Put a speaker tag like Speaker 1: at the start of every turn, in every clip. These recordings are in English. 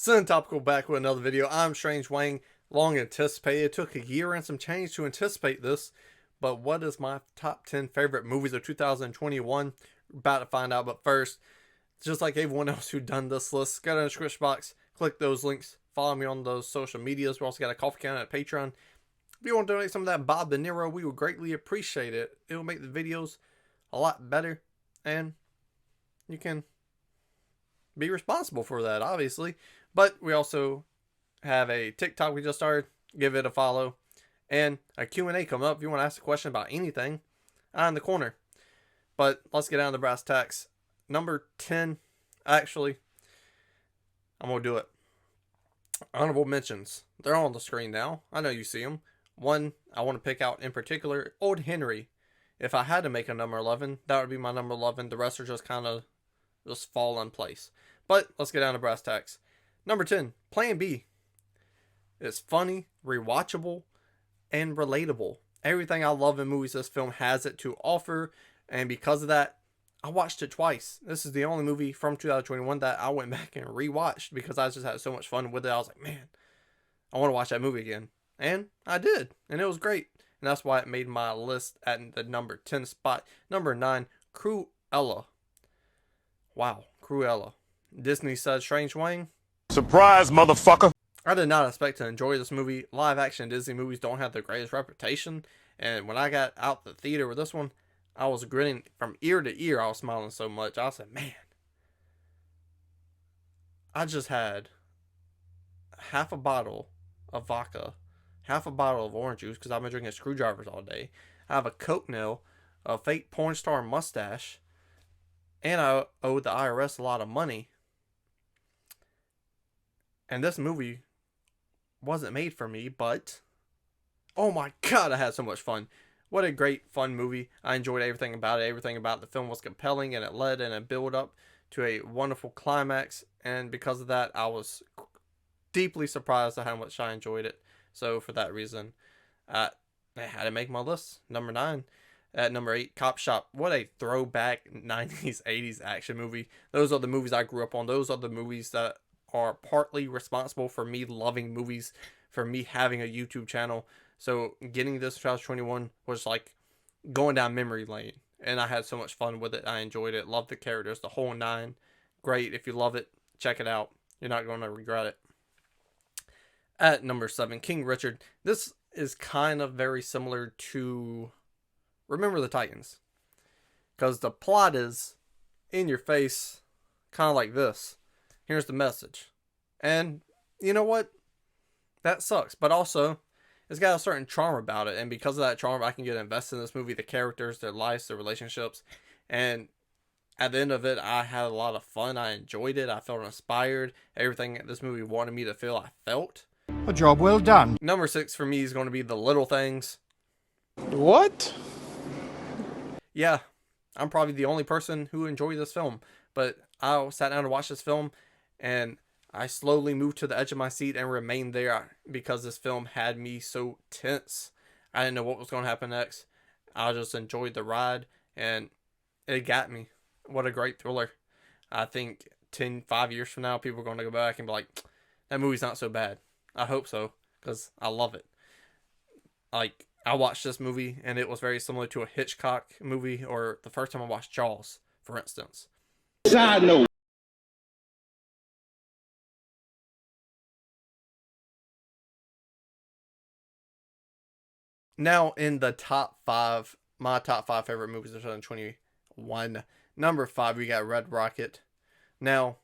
Speaker 1: Sin Topical back with another video. I'm Strange Wang, long anticipated. It took a year and some change to anticipate this, but what is my top 10 favorite movies of 2021? We're about to find out, but first, just like everyone else who done this list, go down in the description box, click those links, follow me on those social medias. We also got a coffee account at Patreon. If you want to donate some of that Bob De Niro, we would greatly appreciate it. It will make the videos a lot better, and you can be responsible for that, obviously. But we also have a TikTok we just started. Give it a follow. And a Q&A coming up if you want to ask a question about anything in the corner. But let's get down to the brass tacks. Number 10, actually, I'm going to do it. Honorable mentions. They're all on the screen now. I know you see them. One I want to pick out in particular, Old Henry. If I had to make a number 11, that would be my number 11. The rest are just kind of just fall in place. But let's get down to brass tacks. Number 10, Plan B. It's funny, rewatchable, and relatable. Everything I love in movies this film has it to offer, and because of that, I watched it twice. This is the only movie from 2021 that I went back and rewatched because I just had so much fun with it. I was like, man, I want to watch that movie again. And I did, and it was great. And that's why it made my list at the number 10 spot. Number 9, Cruella. Wow, Cruella. Disney said, Strange Wang.
Speaker 2: Surprise, motherfucker.
Speaker 1: I did not expect to enjoy this movie. Live action Disney movies don't have the greatest reputation. And when I got out the theater with this one, I was grinning from ear to ear. I was smiling so much. I said, man, I just had half a bottle of vodka, half a bottle of orange juice because I've been drinking screwdrivers all day. I have a Coke nail, a fake porn star mustache, and I owe the IRS a lot of money. And this movie wasn't made for me, but oh my god, I had so much fun. What a great, fun movie. I enjoyed everything about it. Everything about the film was compelling, and it led and it built up to a wonderful climax. And because of that, I was deeply surprised at how much I enjoyed it. So for that reason, I had to make my list. Number 9. At number 8, Cop Shop. What a throwback 90s, 80s action movie. Those are the movies I grew up on. Those are the movies that are partly responsible for me loving movies, for me having a YouTube channel. So getting this 2021 was like going down memory lane. And I had so much fun with it. I enjoyed it. Loved the characters, the whole 9. Great. If you love it, check it out. You're not going to regret it. At number 7, King Richard. This is kind of very similar to Remember the Titans. Because the plot is in your face, kind of like this. Here's the message. And you know what? That sucks. But also, it's got a certain charm about it. And because of that charm, I can get invested in this movie. The characters, their lives, their relationships. And at the end of it, I had a lot of fun. I enjoyed it. I felt inspired. Everything this movie wanted me to feel, I felt.
Speaker 3: A job well done.
Speaker 1: Number 6 for me is going to be The Little Things.
Speaker 2: What?
Speaker 1: Yeah, I'm probably the only person who enjoyed this film. But I sat down to watch this film, and I slowly moved to the edge of my seat and remained there because this film had me so tense. I didn't know what was going to happen next. I just enjoyed the ride, and it got me. What a great thriller. I think 5 years from now, people are going to go back and be like, that movie's not so bad. I hope so, because I love it. Like, I watched this movie, and it was very similar to a Hitchcock movie, or the first time I watched Jaws, for instance.
Speaker 2: Side note.
Speaker 1: Now, in the top 5, my top 5 favorite movies of 2021. Number 5, we got Red Rocket. Now,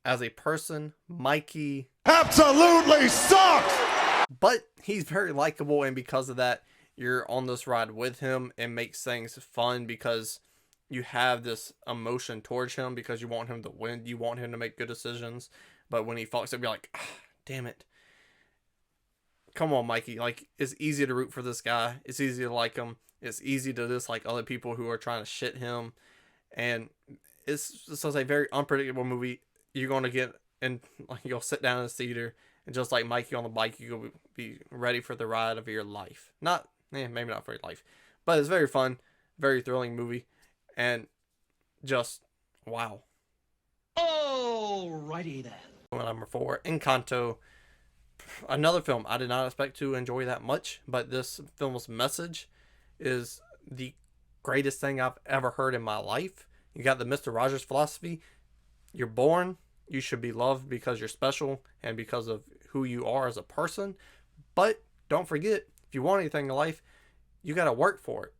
Speaker 1: as a person, Mikey
Speaker 2: Absolutely sucks!
Speaker 1: but he's very likable, and because of that, you're on this ride with him. It makes things fun because you have this emotion towards him because you want him to win. You want him to make good decisions. But when he fucks up, you're like, ah, damn it. Come on, Mikey. Like, it's easy to root for this guy. It's easy to like him. It's easy to dislike other people who are trying to shit him. And it's just a very unpredictable movie. You're going to get, and like, you'll sit down in the theater, and just like Mikey on the bike, you'll be ready for the ride of your life. Maybe not for your life. But it's very fun, very thrilling movie. And just, wow.
Speaker 4: Alrighty then.
Speaker 1: Number 4, Encanto. Another film I did not expect to enjoy that much, but this film's message is the greatest thing I've ever heard in my life. You got the Mr. Rogers philosophy. You're born, you should be loved because you're special and because of who you are as a person. But don't forget, if you want anything in life, you got to work for it.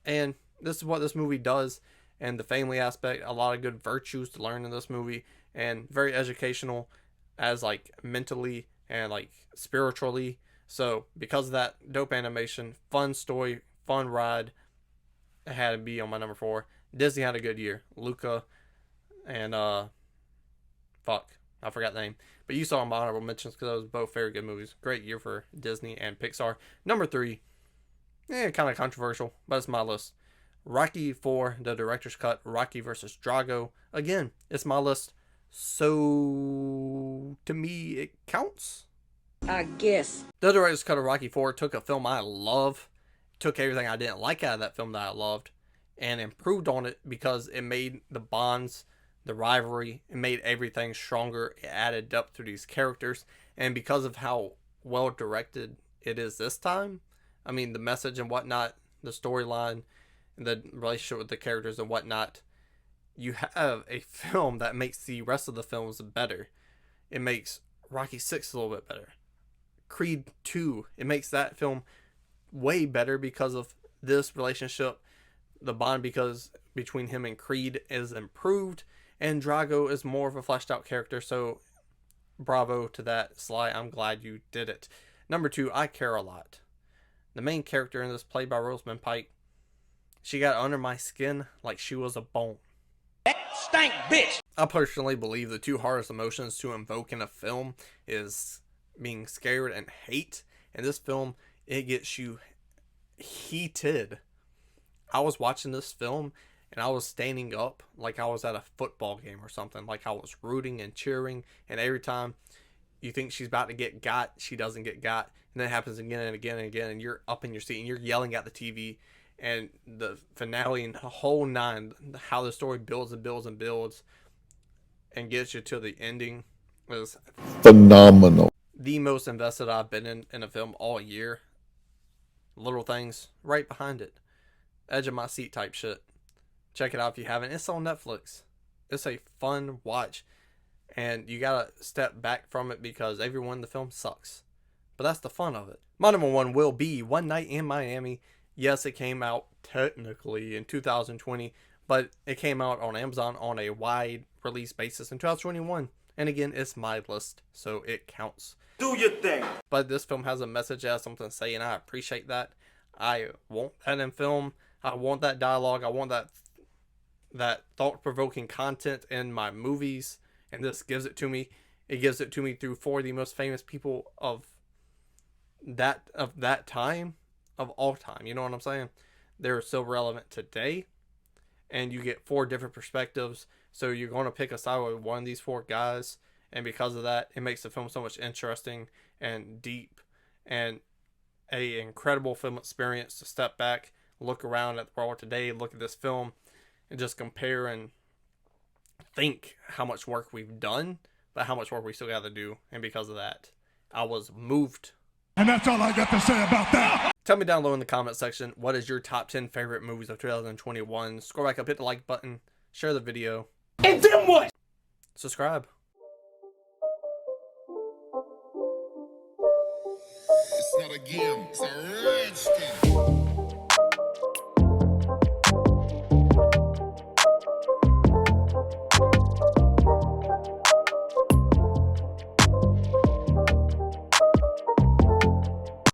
Speaker 1: And this is what this movie does. And the family aspect, a lot of good virtues to learn in this movie, and very educational as like mentally and like spiritually. So because of that, dope animation, fun story, fun ride, it had to be on my number 4. Disney had a good year. Luca and I forgot the name. But you saw my honorable mentions because those both very good movies. Great year for Disney and Pixar. Number 3, kind of controversial, but it's my list. Rocky 4, the director's cut, Rocky versus Drago. Again, it's my list, so to me it counts,
Speaker 3: I guess.
Speaker 1: The director's cut of Rocky 4 took a film I love, took everything I didn't like out of that film that I loved, and improved on it because it made the bonds, the rivalry, it made everything stronger. It added depth to these characters, and because of how well directed it is this time, I mean, the message and whatnot, the storyline, the relationship with the characters and whatnot, you have a film that makes the rest of the films better. It makes Rocky 6 a little bit better. Creed 2, it makes that film way better because of this relationship. The bond because between him and Creed is improved, and Drago is more of a fleshed out character, so bravo to that, Sly. I'm glad you did it. Number 2, I Care a Lot. The main character in this, played by Rosamund Pike, she got under my skin like she was a bone.
Speaker 3: That stank bitch!
Speaker 1: I personally believe the 2 hardest emotions to invoke in a film is being scared and hate. In this film, it gets you heated. I was watching this film and I was standing up like I was at a football game or something. Like I was rooting and cheering, and every time you think she's about to get got, she doesn't get got. And then it happens again and again and again, and you're up in your seat and you're yelling at the TV. And the finale and the whole 9, how the story builds and builds and builds and gets you to the ending, was
Speaker 2: Phenomenal.
Speaker 1: the most invested I've been in a film all year. Little things right behind it. Edge of my seat type shit. Check it out if you haven't. It's on Netflix. It's a fun watch, and you gotta step back from it because everyone in the film sucks. But that's the fun of it. My number 1 will be One Night in Miami. Yes, it came out technically in 2020, but it came out on Amazon on a wide release basis in 2021. And again, it's my list, so it counts.
Speaker 3: Do your thing.
Speaker 1: But this film has a message, it has something to say, and I appreciate that. I want that in film. I want that dialogue. I want that thought-provoking content in my movies, and this gives it to me. It gives it to me through 4 of the most famous people of that time, of all time. You know what I'm saying? They're still relevant today, and you get 4 different perspectives. So you're going to pick a side with one of these 4 guys, and because of that, it makes the film so much interesting and deep, and a incredible film experience to step back, look around at the world today, look at this film, and just compare and think how much work we've done, but how much work we still got to do. And because of that, I was moved.
Speaker 2: And that's all I got to say about that.
Speaker 1: Tell me down below in the comment section, what is your top 10 favorite movies of 2021? Scroll back up, hit the like button, share the video.
Speaker 3: And then what?
Speaker 1: Subscribe.
Speaker 2: It's not a game, it's a rich thing.